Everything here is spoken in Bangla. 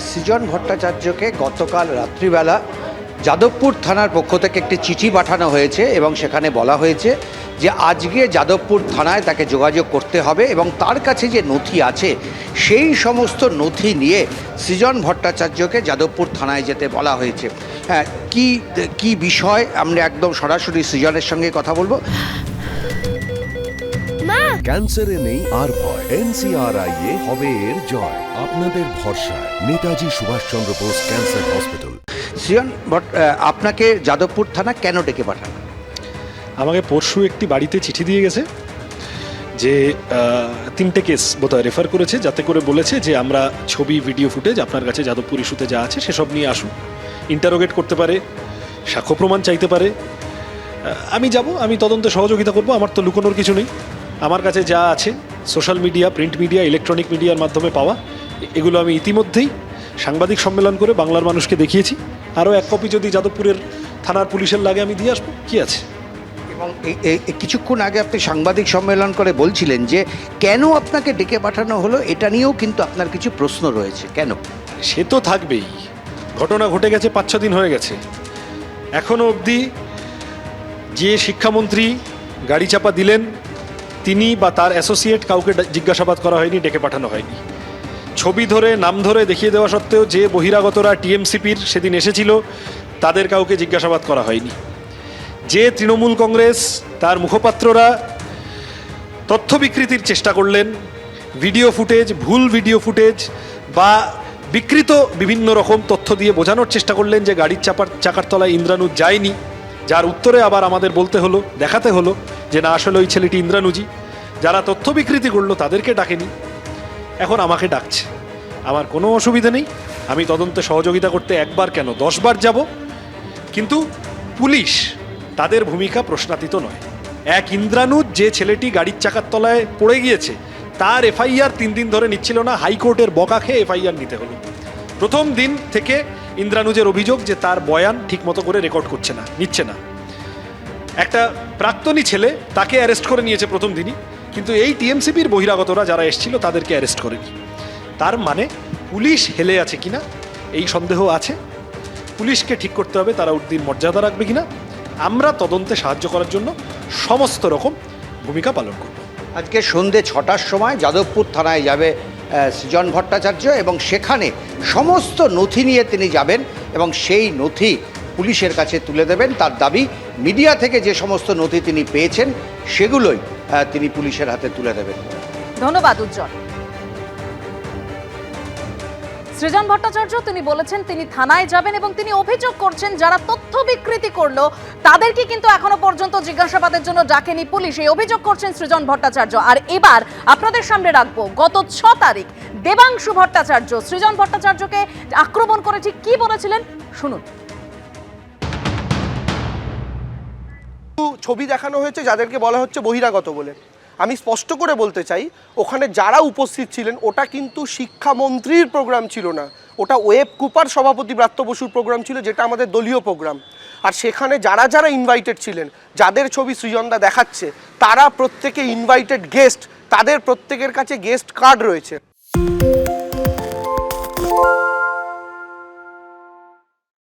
সৃজন ভট্টাচার্যকে গতকাল রাত্রিবেলা যাদবপুর থানার পক্ষ থেকে একটি চিঠি পাঠানো হয়েছে এবং সেখানে বলা হয়েছে যে আজকে যাদবপুর থানায় তাকে যোগাযোগ করতে হবে এবং তার কাছে যে নথি আছে সেই সমস্ত নথি নিয়ে সৃজন ভট্টাচার্যকে যাদবপুর থানায় যেতে বলা হয়েছে। হ্যাঁ, কি বিষয় আমরা একদম সরাসরি সৃজনের সঙ্গে কথা বলবো। ক্যান্সারে নেই আর ভয়, NCRI হবে এর জয়। আপনাদের ভরসা নেতাজি সুভাষচন্দ্র বোস ক্যান্সার হসপিটাল। সৃজন আপনাকে যাদবপুর থানা কেন ডেকে পাঠানো? আমাকে পরশু একটি বাড়িতে চিঠি দিয়ে গেছে যে 3টে কেস বোধহয় রেফার করেছে, যাতে করে বলেছে যে আমরা ছবি ভিডিও ফুটেজ আপনার কাছে যাদবপুর ইস্যুতে যা আছে সেসব নিয়ে আসুন, ইন্টারোগেট করতে পারে, সাক্ষ্য প্রমাণ চাইতে পারে। আমি যাব, আমি তদন্তে সহযোগিতা করব, আমার তো লুকোনোর কিছু নেই। আমার কাছে যা আছে social media, print media, electronic মিডিয়ার মাধ্যমে পাওয়া, এগুলো আমি ইতিমধ্যেই সাংবাদিক সম্মেলন করে বাংলার মানুষকে দেখিয়েছি। আরও 1 কপি যদি যাদবপুরের থানার পুলিশের লাগে আমি দিয়ে আসবো, কী আছে। এবং কিছুক্ষণ আগে আপনি সাংবাদিক সম্মেলন করে বলছিলেন যে কেন আপনাকে ডেকে পাঠানো হলো, এটা নিয়েও কিন্তু আপনার কিছু প্রশ্ন রয়েছে। কেন? সে তো থাকবেই, ঘটনা ঘটে গেছে, 5-6 দিন হয়ে গেছে। এখনও অবধি যে শিক্ষামন্ত্রী গাড়ি চাপা দিলেন তিনি বা তার অ্যাসোসিয়েট কাউকে জিজ্ঞাসাবাদ করা হয়নি, ডেকে পাঠানো হয়নি। ছবি ধরে নাম ধরে দেখিয়ে দেওয়া সত্ত্বেও যে বহিরাগতরা টিএমসিপির সেদিন এসেছিল তাদের কাউকে জিজ্ঞাসাবাদ করা হয়নি। যে তৃণমূল কংগ্রেস তার মুখপাত্ররা তথ্য বিকৃতির চেষ্টা করলেন, ভিডিও ফুটেজ, ভুল ভিডিও ফুটেজ বা বিকৃত বিভিন্ন রকম তথ্য দিয়ে বোঝানোর চেষ্টা করলেন যে গাড়ির চাকার তলায় ইন্দ্রানুজ যায়নি, যার উত্তরে আবার আমাদের বলতে হলো, দেখাতে হলো যে না, আসলে ওই ছেলেটি ইন্দ্রানুজি। যারা তথ্য বিকৃতি করলো তাদেরকে ডাকেনি, এখন আমাকে ডাকছে। আমার কোনো অসুবিধা নেই, আমি তদন্তে সহযোগিতা করতে 1বার কেন 10 বার যাব। কিন্তু পুলিশ, তাদের ভূমিকা প্রশ্নাতীত নয়। এক ইন্দ্রানুজ, যে ছেলেটি গাড়ির চাকার তলায় পড়ে গিয়েছে, তার FIR 3 দিন ধরে নিচ্ছিল না, হাইকোর্টের বকা খেয়ে FIR নিতে হলো। প্রথম দিন থেকে ইন্দ্রানুজের অভিযোগ যে তার বয়ান ঠিক মতো করে রেকর্ড নিচ্ছে না। একটা প্রাক্তনী ছেলে, তাকে অ্যারেস্ট করে নিয়েছে প্রথম দিনই, কিন্তু এই টিএমসিপির বহিরাগতরা যারা এসেছিল তাদেরকে অ্যারেস্ট করেনি। তার মানে পুলিশ হেলে আছে কিনা এই সন্দেহ আছে। পুলিশকে ঠিক করতে হবে তারা উদ্দিন মর্যাদা রাখবে কিনা। আমরা তদন্তে সাহায্য করার জন্য সমস্ত রকম ভূমিকা পালন করব। আজকে সন্ধ্যে 6টার সময় যাদবপুর থানায় যাবে সৃজন ভট্টাচার্য এবং সেখানে সমস্ত নথি নিয়ে তিনি যাবেন এবং সেই নথি পুলিশের কাছে তুলে দেবেন। তার দাবি, মিডিয়া থেকে যে সমস্ত নথি তিনি পেয়েছেন সেগুলোই তিনি পুলিশের হাতে তুলে দেবেন। ধন্যবাদ উজ্জ্বল। সৃজন ভট্টাচার্য তিনি বলেছেন তিনি থানায় যাবেন এবং তিনি অভিযোগ করছেন যারা তথ্য বিকৃতি করলো তাদেরকে কিন্তু এখনো পর্যন্ত জিজ্ঞাসাবাদের জন্য ডাকেনি পুলিশ, এই অভিযোগ করছেন সৃজন ভট্টাচার্য। আর এবার আপনাদের সামনে রাখবো গত 6 তারিখ দেবাংশু ভট্টাচার্য সৃজন ভট্টাচার্যকে আক্রমণ করে ঠিক কি বলেছিলেন শুনুন। ছবি দেখানো হয়েছে যাদেরকে বলা হচ্ছে বহিরাগত বলে। আমি স্পষ্ট করে বলতে চাই, ওখানে যারা উপস্থিত ছিলেন ওটা কিন্তু শিক্ষামন্ত্রীর প্রোগ্রাম ছিল না, ওটা ওয়েব কুপার সভাপতি ব্রাত্য বসুর প্রোগ্রাম ছিল, যেটা আমাদের দলীয় প্রোগ্রাম। আর সেখানে যারা যারা ইনভাইটেড ছিলেন, যাদের ছবি সৃজনদা দেখাচ্ছে, তারা প্রত্যেকে ইনভাইটেড গেস্ট, তাদের প্রত্যেকের কাছে গেস্ট কার্ড রয়েছে।